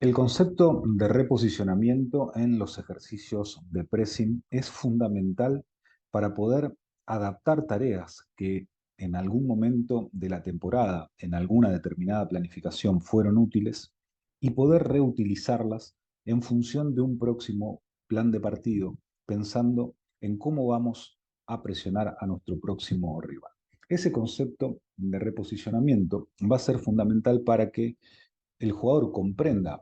El concepto de reposicionamiento en los ejercicios de pressing es fundamental para poder adaptar tareas que en algún momento de la temporada, en alguna determinada planificación, fueron útiles y poder reutilizarlas en función de un próximo plan de partido, pensando en cómo vamos a presionar a nuestro próximo rival. Ese concepto de reposicionamiento va a ser fundamental para que el jugador comprenda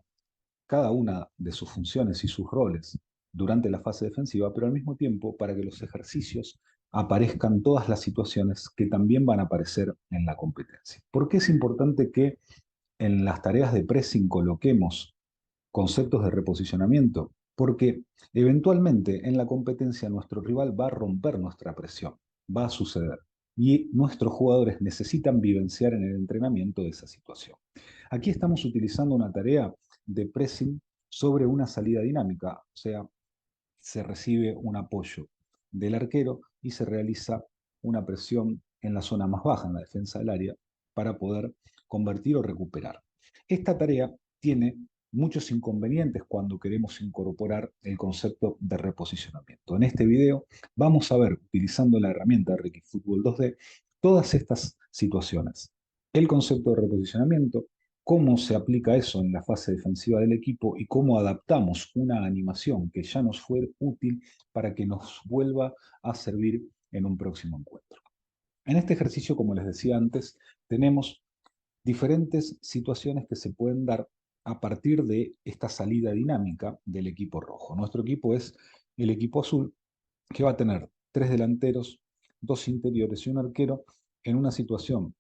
cada una de sus funciones y sus roles durante la fase defensiva, pero al mismo tiempo para que los ejercicios aparezcan todas las situaciones que también van a aparecer en la competencia. ¿Por qué es importante que en las tareas de pressing coloquemos conceptos de reposicionamiento? Porque eventualmente en la competencia nuestro rival va a romper nuestra presión, va a suceder. Y nuestros jugadores necesitan vivenciar en el entrenamiento de esa situación. Aquí estamos utilizando una tarea de pressing sobre una salida dinámica, o sea, se recibe un apoyo del arquero y se realiza una presión en la zona más baja, en la defensa del área, para poder convertir o recuperar. Esta tarea tiene muchos inconvenientes cuando queremos incorporar el concepto de reposicionamiento. En este video vamos a ver, utilizando la herramienta de Ricky Fútbol 2D, todas estas situaciones. El concepto de reposicionamiento, cómo se aplica eso en la fase defensiva del equipo y cómo adaptamos una animación que ya nos fue útil para que nos vuelva a servir en un próximo encuentro. En este ejercicio, como les decía antes, tenemos diferentes situaciones que se pueden dar a partir de esta salida dinámica del equipo rojo. Nuestro equipo es el equipo azul, que va a tener tres delanteros, dos interiores y un arquero en una situación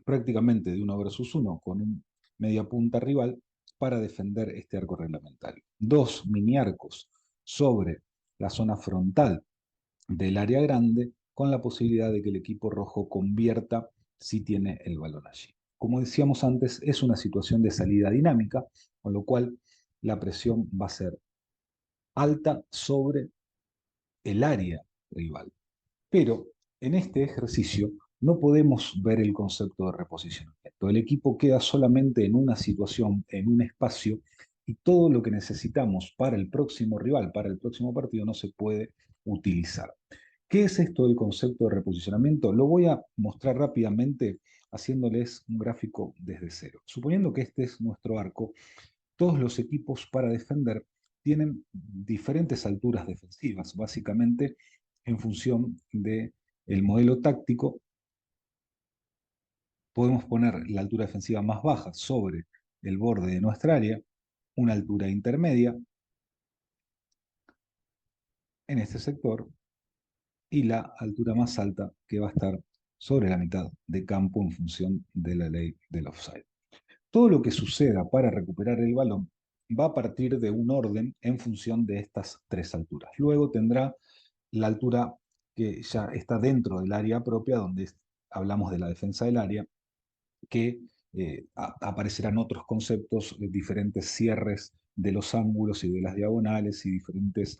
prácticamente de 1 versus 1 con un media punta rival para defender este arco reglamentario. Dos mini arcos sobre la zona frontal del área grande con la posibilidad de que el equipo rojo convierta si tiene el balón allí. Como decíamos antes, es una situación de salida dinámica, con lo cual la presión va a ser alta sobre el área rival. Pero en este ejercicio no podemos ver el concepto de reposicionamiento. El equipo queda solamente en una situación, en un espacio, y todo lo que necesitamos para el próximo rival, para el próximo partido, no se puede utilizar. ¿Qué es esto del concepto de reposicionamiento? Lo voy a mostrar rápidamente haciéndoles un gráfico desde cero. Suponiendo que este es nuestro arco, todos los equipos para defender tienen diferentes alturas defensivas, básicamente en función del modelo táctico. Podemos poner la altura defensiva más baja sobre el borde de nuestra área, una altura intermedia en este sector y la altura más alta que va a estar sobre la mitad de campo en función de la ley del offside. Todo lo que suceda para recuperar el balón va a partir de un orden en función de estas tres alturas. Luego tendrá la altura que ya está dentro del área propia, donde hablamos de la defensa del área, que aparecerán otros conceptos, diferentes cierres de los ángulos y de las diagonales y diferentes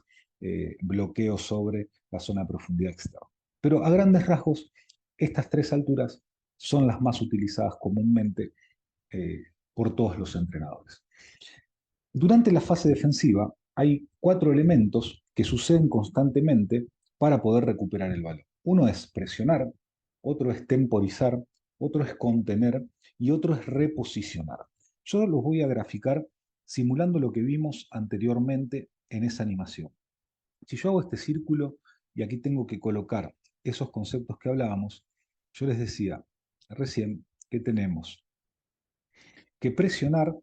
bloqueos sobre la zona de profundidad externa. Pero a grandes rasgos, estas tres alturas son las más utilizadas comúnmente eh, por todos los entrenadores. Durante la fase defensiva hay cuatro elementos que suceden constantemente para poder recuperar el balón. Uno es presionar, otro es temporizar, otro es contener y otro es reposicionar. Yo los voy a graficar simulando lo que vimos anteriormente en esa animación. Si yo hago este círculo y aquí tengo que colocar esos conceptos que hablábamos, yo les decía recién que tenemos que presionar,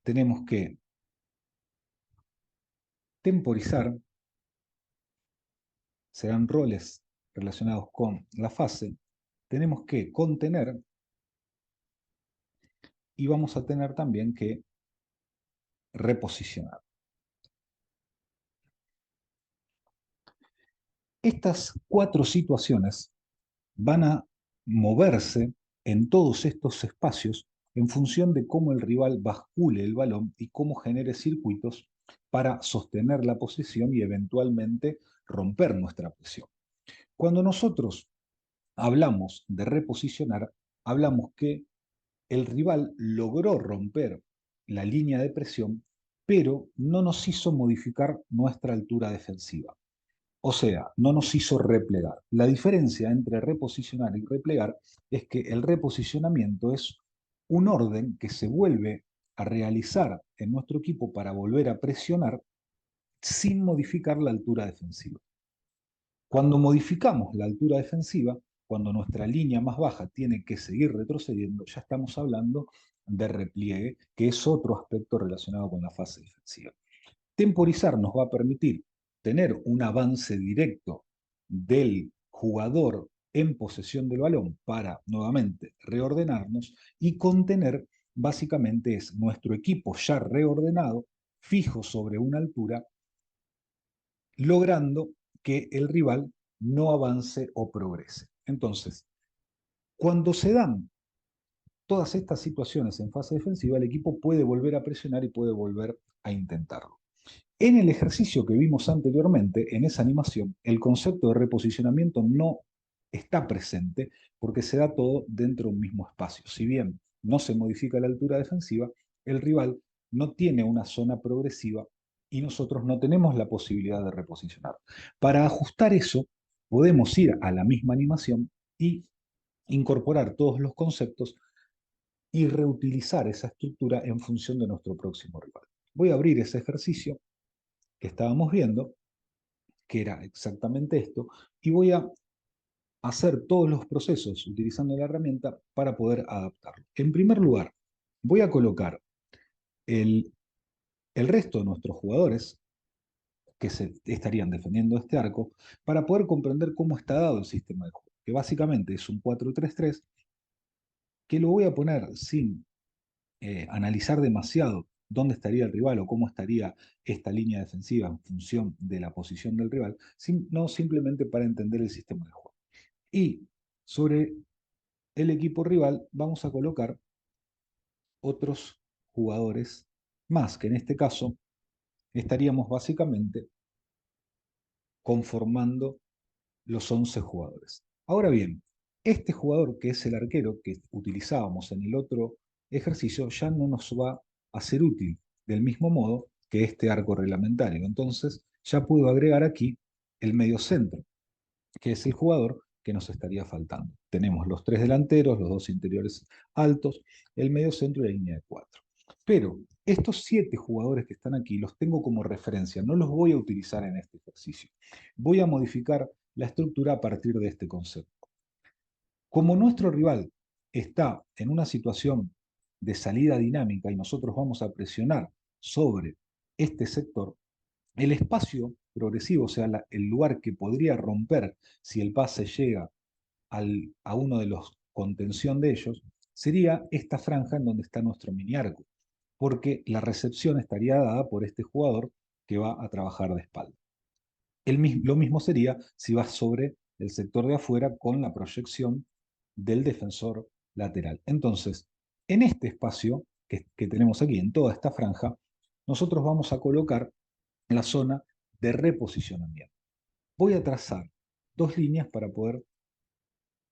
tenemos que temporizar, serán roles relacionados con la fase, tenemos que contener y vamos a tener también que reposicionar. Estas cuatro situaciones van a moverse en todos estos espacios en función de cómo el rival bascule el balón y cómo genere circuitos para sostener la posición y eventualmente romper nuestra presión. Cuando nosotros hablamos de reposicionar, hablamos que el rival logró romper la línea de presión, pero no nos hizo modificar nuestra altura defensiva. O sea, no nos hizo replegar. La diferencia entre reposicionar y replegar es que el reposicionamiento es un orden que se vuelve a realizar en nuestro equipo para volver a presionar sin modificar la altura defensiva. Cuando modificamos la altura defensiva, cuando nuestra línea más baja tiene que seguir retrocediendo, ya estamos hablando de repliegue, que es otro aspecto relacionado con la fase defensiva. Temporizar nos va a permitir tener un avance directo del jugador en posesión del balón para nuevamente reordenarnos, y contener básicamente es nuestro equipo ya reordenado, fijo sobre una altura, logrando que el rival no avance o progrese. Entonces, cuando se dan todas estas situaciones en fase defensiva, el equipo puede volver a presionar y puede volver a intentarlo. En el ejercicio que vimos anteriormente, en esa animación, el concepto de reposicionamiento no está presente porque se da todo dentro de un mismo espacio. Si bien no se modifica la altura defensiva, el rival no tiene una zona progresiva y nosotros no tenemos la posibilidad de reposicionar. Para ajustar eso, podemos ir a la misma animación y incorporar todos los conceptos y reutilizar esa estructura en función de nuestro próximo rival. Voy a abrir ese ejercicio que estábamos viendo, que era exactamente esto, y voy a hacer todos los procesos utilizando la herramienta para poder adaptarlo. En primer lugar, voy a colocar el resto de nuestros jugadores que se estarían defendiendo este arco para poder comprender cómo está dado el sistema de juego, que básicamente es un 4-3-3, que lo voy a poner sin analizar demasiado dónde estaría el rival o cómo estaría esta línea defensiva en función de la posición del rival, no simplemente para entender el sistema de juego. Y sobre el equipo rival vamos a colocar otros jugadores más, que en este caso estaríamos básicamente conformando los 11 jugadores. Ahora bien, este jugador que es el arquero que utilizábamos en el otro ejercicio ya no nos va a ser útil del mismo modo que este arco reglamentario. Entonces ya puedo agregar aquí el mediocentro, que es el jugador que nos estaría faltando. Tenemos los tres delanteros, los dos interiores altos, el mediocentro y la línea de cuatro. Pero estos 7 jugadores que están aquí los tengo como referencia, no los voy a utilizar en este ejercicio. Voy a modificar la estructura a partir de este concepto. Como nuestro rival está en una situación de salida dinámica y nosotros vamos a presionar sobre este sector, el espacio progresivo, o sea, el lugar que podría romper si el pase llega a uno de los contención de ellos, sería esta franja en donde está nuestro mini arco, porque la recepción estaría dada por este jugador que va a trabajar de espalda. Lo mismo sería si vas sobre el sector de afuera con la proyección del defensor lateral. Entonces, en este espacio que tenemos aquí, en toda esta franja, nosotros vamos a colocar la zona de reposicionamiento. Voy a trazar 2 líneas para poder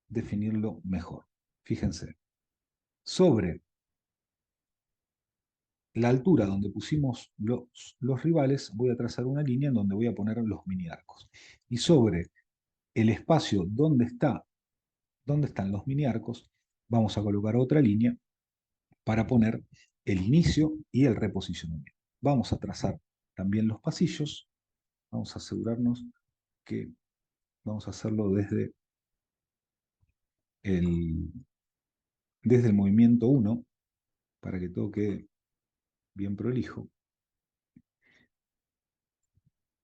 definirlo mejor. Fíjense, sobre la altura donde pusimos los rivales, voy a trazar una línea en donde voy a poner los mini arcos. Y sobre el espacio donde están los mini arcos, vamos a colocar otra línea para poner el inicio y el reposicionamiento. Vamos a trazar también los pasillos. Vamos a asegurarnos que vamos a hacerlo el, desde el movimiento 1 para que todo quede bien prolijo.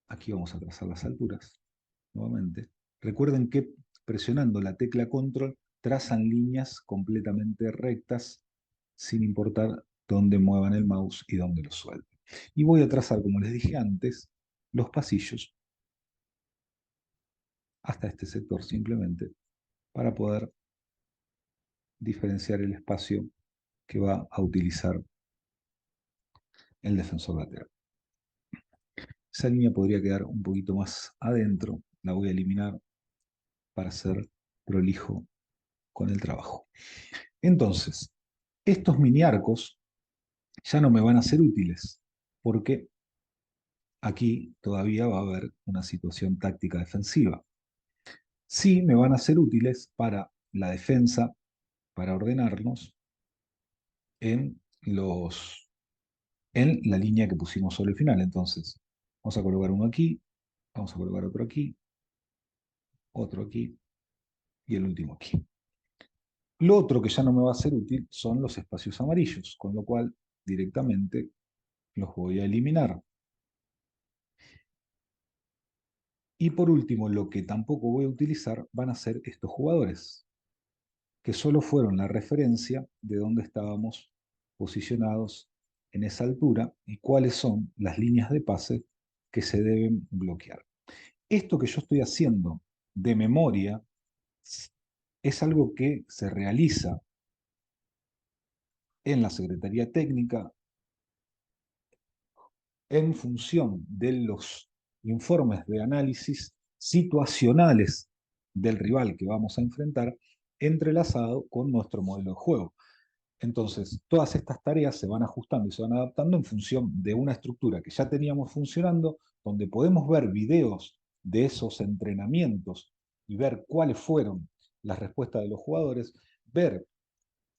Aquí vamos a trazar las alturas nuevamente. Recuerden que presionando la tecla control trazan líneas completamente rectas sin importar dónde muevan el mouse y dónde lo suelten. Y voy a trazar, como les dije antes, los pasillos hasta este sector simplemente para poder diferenciar el espacio que va a utilizar el defensor lateral. Esa línea podría quedar un poquito más adentro, la voy a eliminar para ser prolijo con el trabajo. Entonces, Estos mini arcos ya no me van a ser útiles, porque aquí todavía va a haber una situación táctica defensiva. Sí me van a ser útiles para la defensa, para ordenarnos en, en la línea que pusimos sobre el final. Entonces, vamos a colocar uno aquí, vamos a colocar otro aquí y el último aquí. Lo otro que ya no me va a ser útil son los espacios amarillos, con lo cual directamente los voy a eliminar. Y por último, lo que tampoco voy a utilizar van a ser estos jugadores, que solo fueron la referencia de dónde estábamos posicionados en esa altura y cuáles son las líneas de pase que se deben bloquear. Esto que yo estoy haciendo de memoria es algo que se realiza en la Secretaría Técnica en función de los informes de análisis situacionales del rival que vamos a enfrentar, entrelazado con nuestro modelo de juego. Entonces, todas estas tareas se van ajustando y se van adaptando en función de una estructura que ya teníamos funcionando, donde podemos ver videos de esos entrenamientos y ver cuáles fueron las respuestas de los jugadores, ver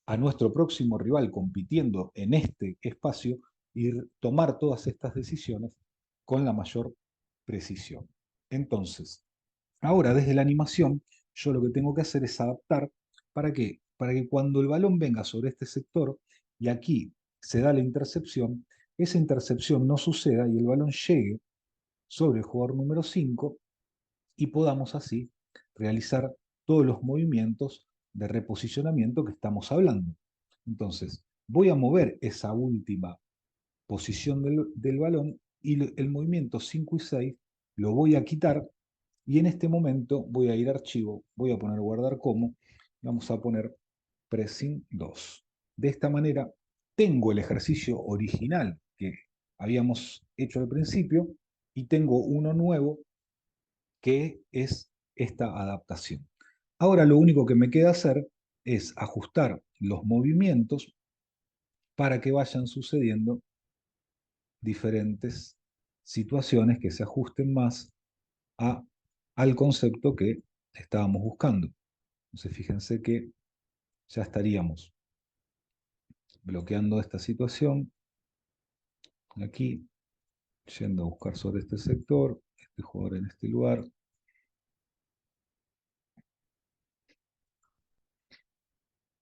a nuestro próximo rival compitiendo en este espacio y tomar todas estas decisiones con la mayor precisión. Entonces, ahora desde la animación, yo lo que tengo que hacer es adaptar. ¿Para qué? Para que cuando el balón venga sobre este sector y aquí se da la intercepción, esa intercepción no suceda y el balón llegue sobre el jugador número 5 y podamos así realizar todos los movimientos de reposicionamiento que estamos hablando. Entonces, voy a mover esa última posición del balón y el movimiento 5 y 6 lo voy a quitar y en este momento voy a ir a archivo, voy a poner guardar como, vamos a poner pressing 2. De esta manera tengo el ejercicio original que habíamos hecho al principio y tengo uno nuevo que es esta adaptación. Ahora lo único que me queda hacer es ajustar los movimientos para que vayan sucediendo diferentes situaciones que se ajusten más a, al concepto que estábamos buscando. Entonces fíjense que ya estaríamos bloqueando esta situación aquí, yendo a buscar sobre este sector, este jugador en este lugar.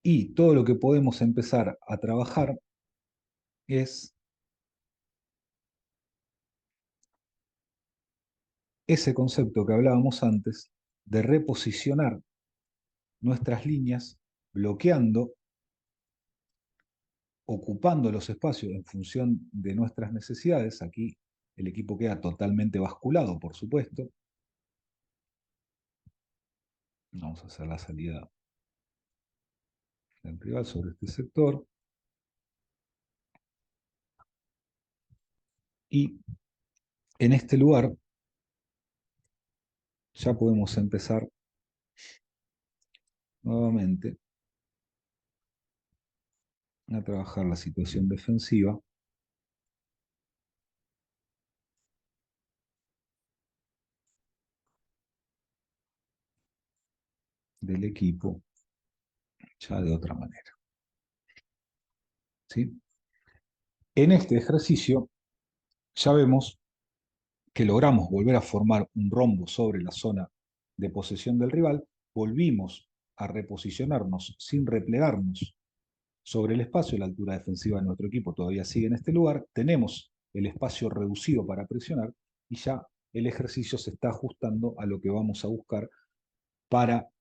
Y todo lo que podemos empezar a trabajar es ese concepto que hablábamos antes de reposicionar nuestras líneas, bloqueando, ocupando los espacios en función de nuestras necesidades. Aquí el equipo queda totalmente basculado, por supuesto. Vamos a hacer la salida del rival sobre este sector. Y en este lugar ya podemos empezar nuevamente a trabajar la situación defensiva del equipo ya de otra manera. ¿Sí? En este ejercicio ya vemos que logramos volver a formar un rombo sobre la zona de posesión del rival, volvimos a reposicionarnos sin replegarnos sobre el espacio, la altura defensiva de nuestro equipo todavía sigue en este lugar, tenemos el espacio reducido para presionar y ya el ejercicio se está ajustando a lo que vamos a buscar para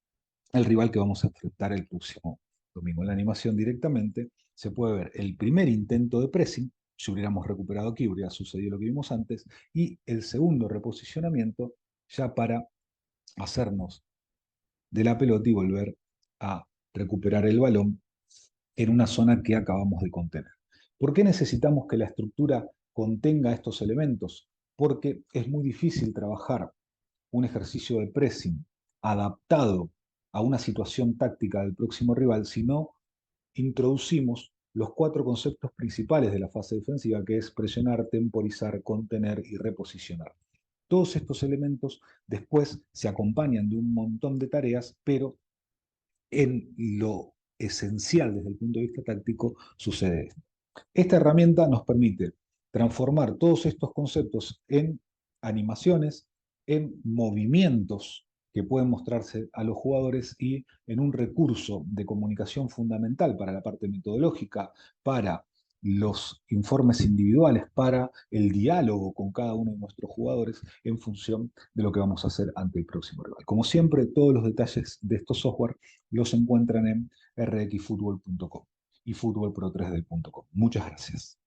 el rival que vamos a enfrentar el próximo domingo. En la animación directamente se puede ver el primer intento de pressing, si hubiéramos recuperado aquí, hubiera sucedido lo que vimos antes, y el segundo reposicionamiento ya para hacernos de la pelota y volver a recuperar el balón en una zona que acabamos de contener. ¿Por qué necesitamos que la estructura contenga estos elementos? Porque es muy difícil trabajar un ejercicio de pressing adaptado a una situación táctica del próximo rival si no introducimos los 4 conceptos principales de la fase defensiva, que es presionar, temporizar, contener y reposicionar. Todos estos elementos después se acompañan de un montón de tareas, pero en lo esencial desde el punto de vista táctico sucede esto. Esta herramienta nos permite transformar todos estos conceptos en animaciones, en movimientos que pueden mostrarse a los jugadores y en un recurso de comunicación fundamental para la parte metodológica, para los informes individuales, para el diálogo con cada uno de nuestros jugadores en función de lo que vamos a hacer ante el próximo rival. Como siempre, todos los detalles de estos software los encuentran en rxfutbol.com y futbolpro3d.com. Muchas gracias.